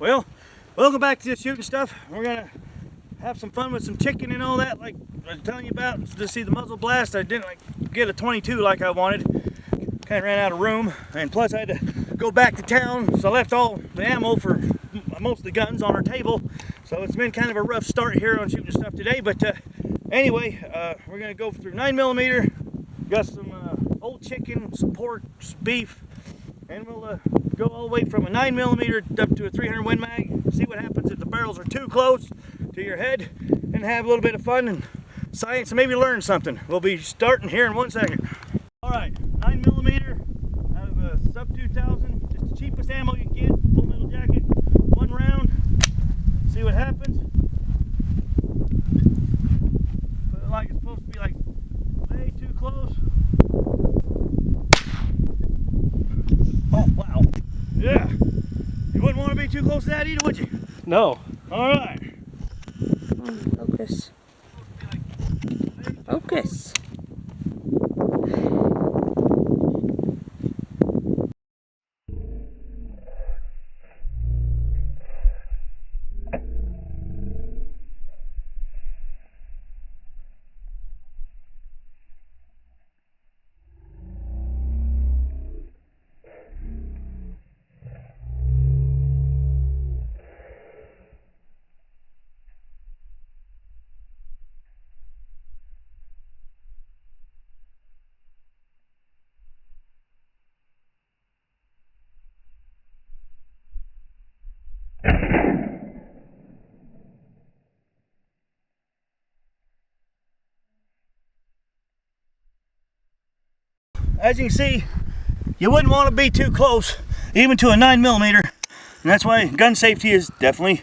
Well, welcome back to the shooting stuff. We're gonna have some fun with some chicken and all that, like I was telling you about. To see the muzzle blast, I didn't get a 22 like I wanted. Kind of ran out of room, and plus I had to go back to town, so I left all the ammo for most of the guns on our table. So it's been kind of a rough start here on shooting stuff today. But anyway, we're gonna go through 9mm. Got some old chicken, some pork, some beef, and we'll go all the way from a 9mm up to a 300 Win Mag. See what happens if the barrels are too close to your head, and have a little bit of fun and science, and maybe learn something. We'll be starting here in 1 second. All right, 9mm out of a sub 2000, just the cheapest ammo you can get. Full metal jacket, 1 round. See what happens. Put it like it's supposed to be, like way too close. Oh wow! Yeah, you wouldn't want to be too close to that either, would you? No. All right. Focus. Focus. As you can see, you wouldn't want to be too close, even to a 9mm, and that's why gun safety is definitely,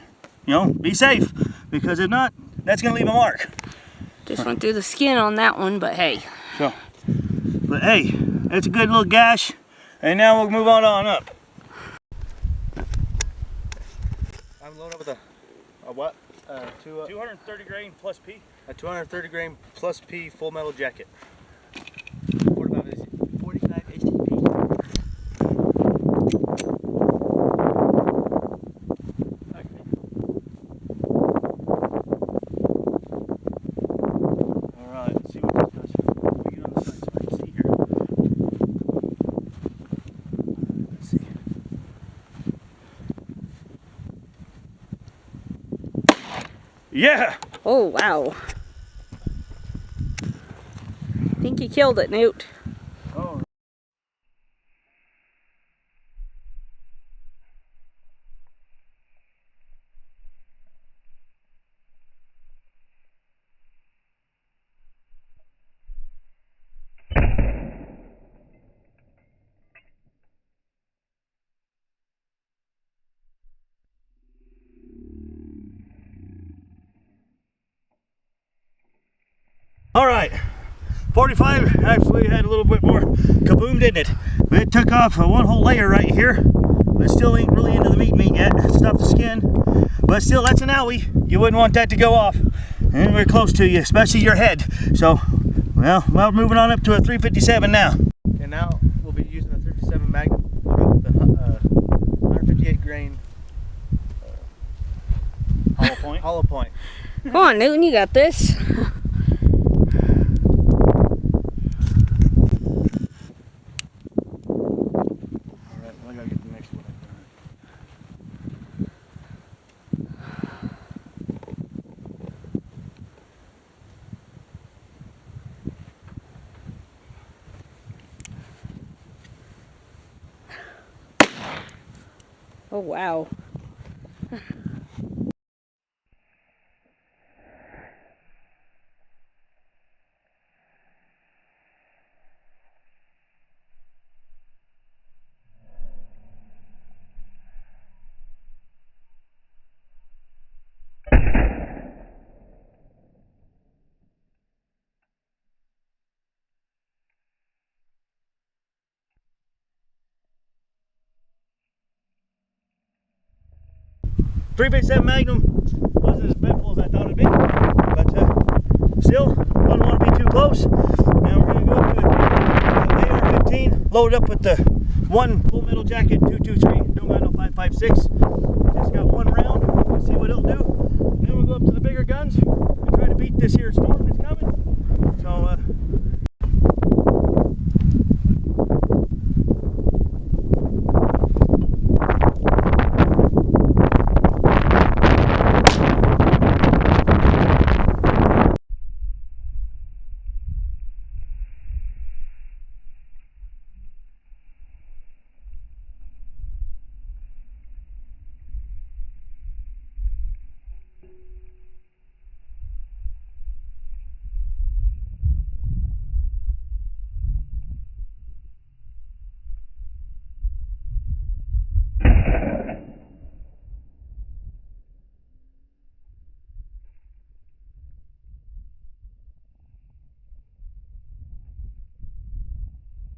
be safe, because if not, that's going to leave a mark. Just went through the skin on that one, but hey. But hey, it's a good little gash, and now we'll move on up. I'm loading up with a what? 230 grain plus P. A 230 grain plus P full metal jacket. 45 HTP. Alright, let's see what this does. Let me get on the side so I can see here. Let's see. Yeah! Oh, wow. I think you killed it, Newt. Oh. All right, 45 actually had a little bit more kaboom, didn't it? But it took off one whole layer right here, but it still ain't really into the meat yet. It's off the skin, but still, that's an owie. You wouldn't want that to go off anywhere close to you, especially your head. So, well, we're moving on up to a 357 now. And now we'll be using a 357 Magnum with the 158 grain Hollow point. hollow point. Come on, Newton, you got this. Oh, wow. .357 Magnum wasn't as bedful as I thought it'd be, but still, wouldn't want to be too close. Now we're going to go up to an AR-15, load up with the 1 full metal jacket 223. Don't got no .556. Just got one round. Let's see what it'll do. Then we'll go up to the bigger guns and try to beat this here storm that's coming. So,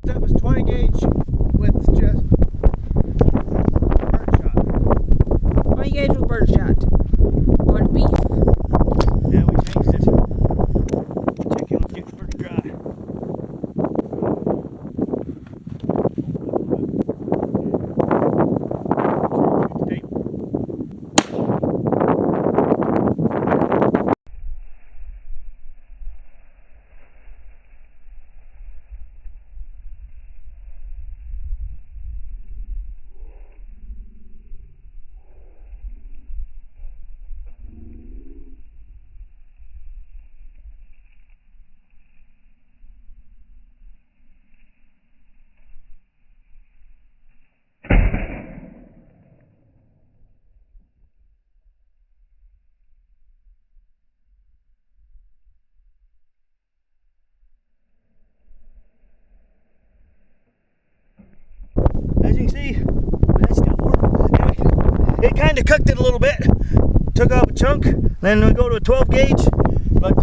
That was 20 gauge with just birdshot. 20 gauge with birdshot. On beef. yeah, we changed it. Chicken was getting pretty dry. Tape. As you can see, that's still warm. It kind of cooked it a little bit. Took off a chunk. Then we go to a 12 gauge. But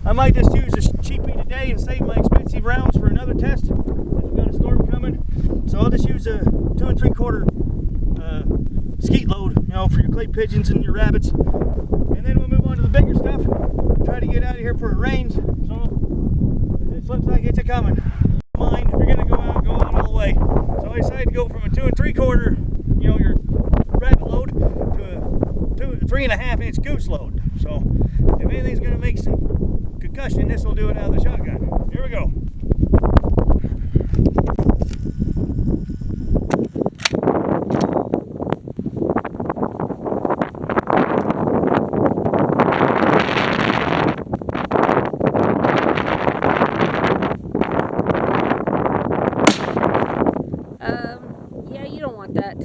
I might just use a cheapie today and save my expensive rounds for another test. We've got a storm coming. So I'll just use a 2 3/4 skeet load, you know, for your clay pigeons and your rabbits. And then we'll move on to the bigger stuff. Try to get out of here for a range. So this looks like it's a coming. Mind if you're gonna go out all the way. So I decided to go from a 2 3/4, you know, your rabbit load to a 2 3.5 inch goose load. So if anything's gonna make some concussion, this will do it out of the shotgun. Here we go. Yeah, you don't want that.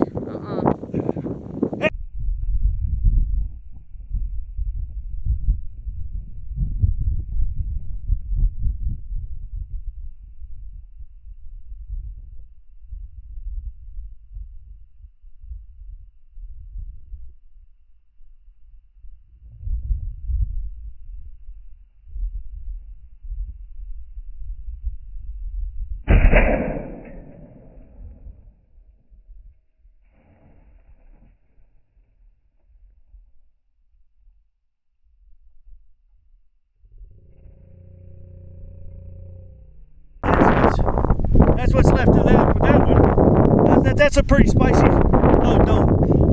That's what's left of that with that one. That's a pretty spicy load though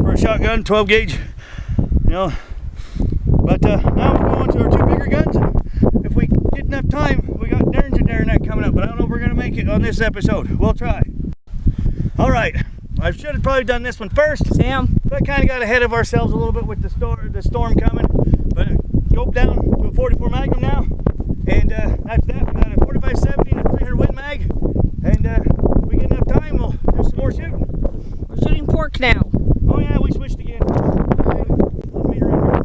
for a shotgun, 12 gauge. You know. But now we're going to our 2 bigger guns. If we get enough time, we got Derringer and that coming up, but I don't know if we're gonna make it on this episode. We'll try. All right. I should have probably done this one first. Sam. But kind of got ahead of ourselves a little bit with the storm coming. But scope down to a 44 Magnum now. And after that, we got a 45-70 and a 300 Win Mag. And if we get enough time, we'll do some more shooting. We're shooting pork now. Oh yeah, we switched again. Meter in here.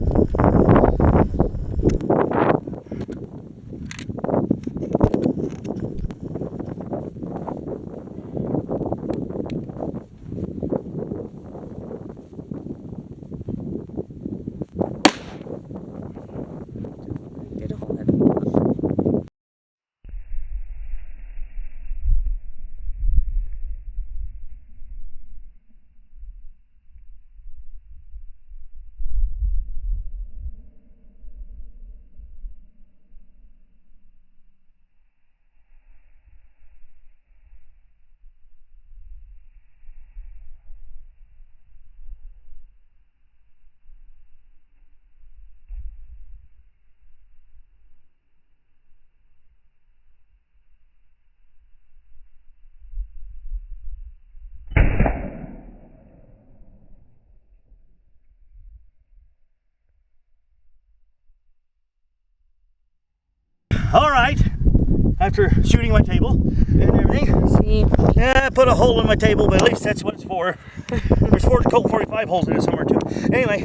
after shooting my table and everything. See, Yeah, I put a hole in my table, but at least that's what it's for. There's 4 Colt 45 holes in it somewhere too. Anyway,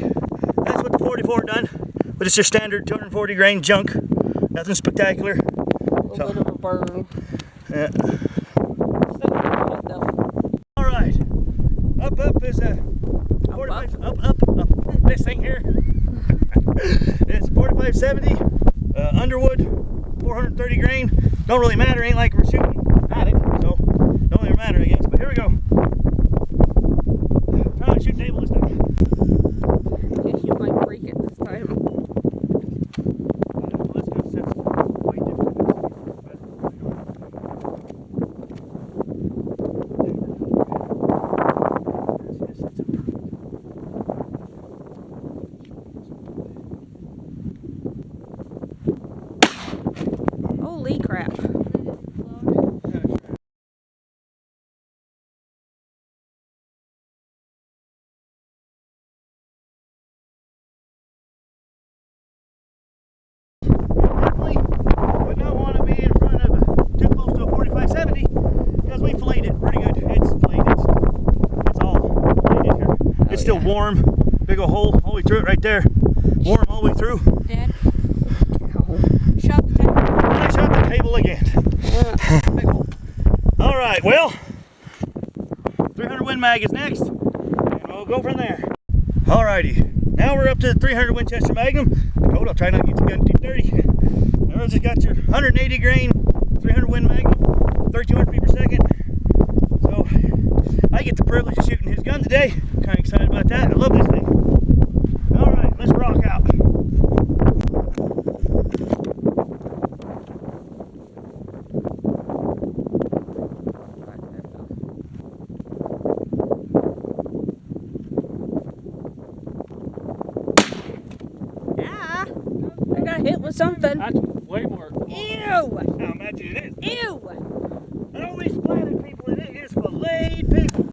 that's what the 44 done. But it's just standard 240 grain junk. Nothing spectacular. a little bit of a burn. Yeah. Still good though. All right. Up is a 45. Up. This thing here. It's 4570. Underwood, 430 grain. Don't really matter. Ain't like we're shooting at it, so don't really matter, I guess. But here we go. Try not to shoot table this time. Guess you might break it this time. Let's go set some way different. Holy crap. Definitely would not want to be in front of too close to a 4570 because we flayed it pretty good. It's flayed. It's all flayed in here. It's still warm. Big old hole all the way through it right there. Warm all the way through. Dad. Shut the table. And I shot the table again. All right, well, 300 Win Mag is next, and we'll go from there. All righty, now we're up to the 300 Winchester Magnum. Code, I'll try not to get the gun too dirty. Now you got your 180 grain 300 Win Magnum, 3200 feet per second. So I get the privilege of shooting his gun today. Kind of excited about that. I love this thing. All right, let's rock out. Yeah. I got hit with something. That's way more. Ew. Now imagine it is. Ew. I don't really splattered people in it, it's filleted people.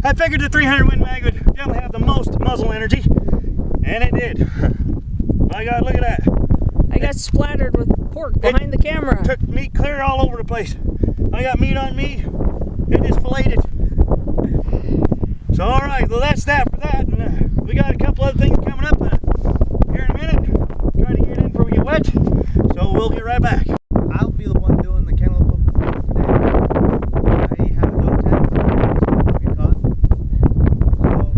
I figured the 300 Win Mag would definitely have the most muzzle energy, and it did. My God, look at that. I got splattered with pork behind the camera. Took meat clear all over the place. I got meat on me. It just filleted. So, all right, well, that's that for that. And, we got a couple other things coming up here in a minute. Try to get it in before we get wet. So we'll get right back. I'll be the one doing the cantaloupe today. I have a dog tag, so I'll get caught. So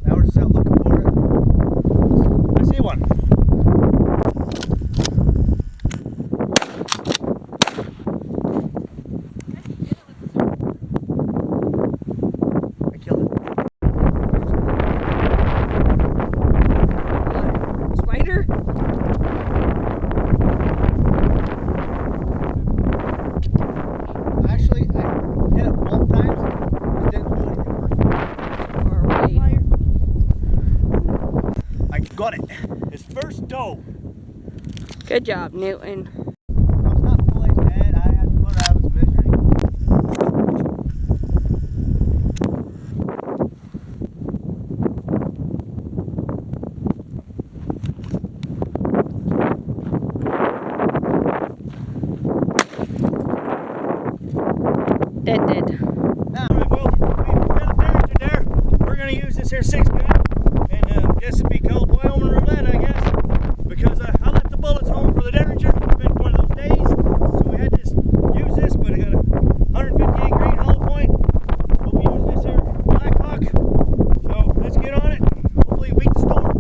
now we're just out looking for it. I see one. I killed it. Spider? Actually, I hit it both times. It didn't do anything. Far away. I got it. His first doe. Good job, Newton. I was not fully dead. I had to put out its misery. Dead. All right, well, we've got a Derringer there. We're going to use this here 6 gun, and guess it'd be called Wyoming roulette, I guess, because I left the bullets home for the Derringer. It's been one of those days, so we had to just use this, but I got a 158 grain hollow point. We'll be using this here Black Hawk, so let's get on it. Hopefully beat the storm.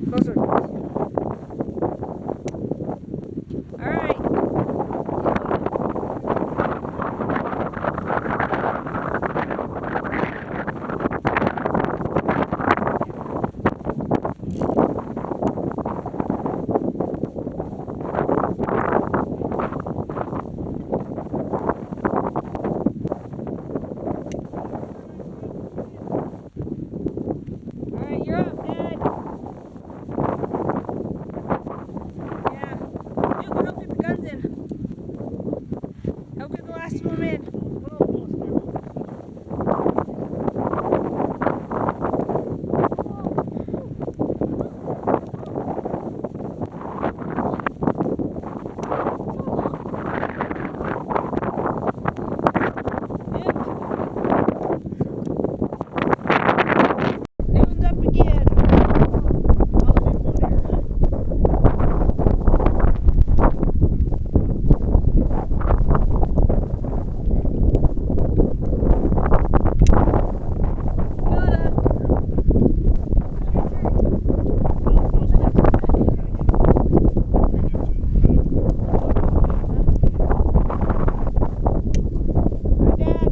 Closer. All right. All right, you're up, Dad. Yeah. Dude, help get the guns in. Help get the last of them in. New one's up again. Gotta. Dad.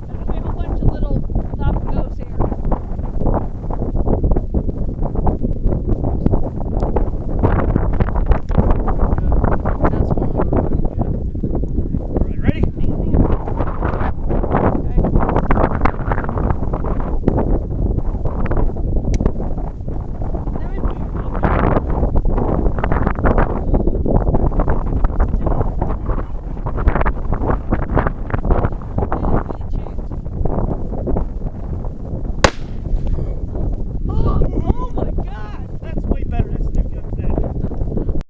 There's gonna be a whole bunch of little top and goes here. That's one. Alright, ready? Oh my God! That's way better. That's the new gun for that.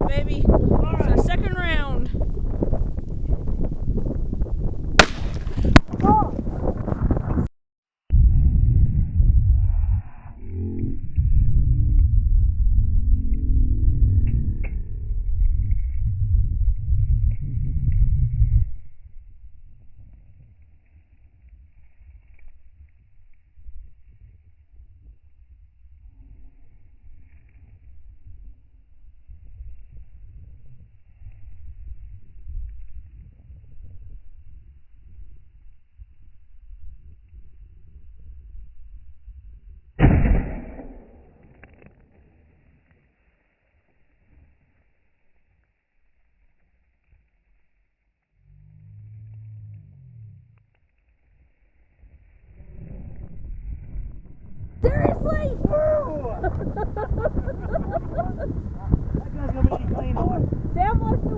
Baby, it's our second round. Seriously? That gun's gonna be clean on. Sam wants to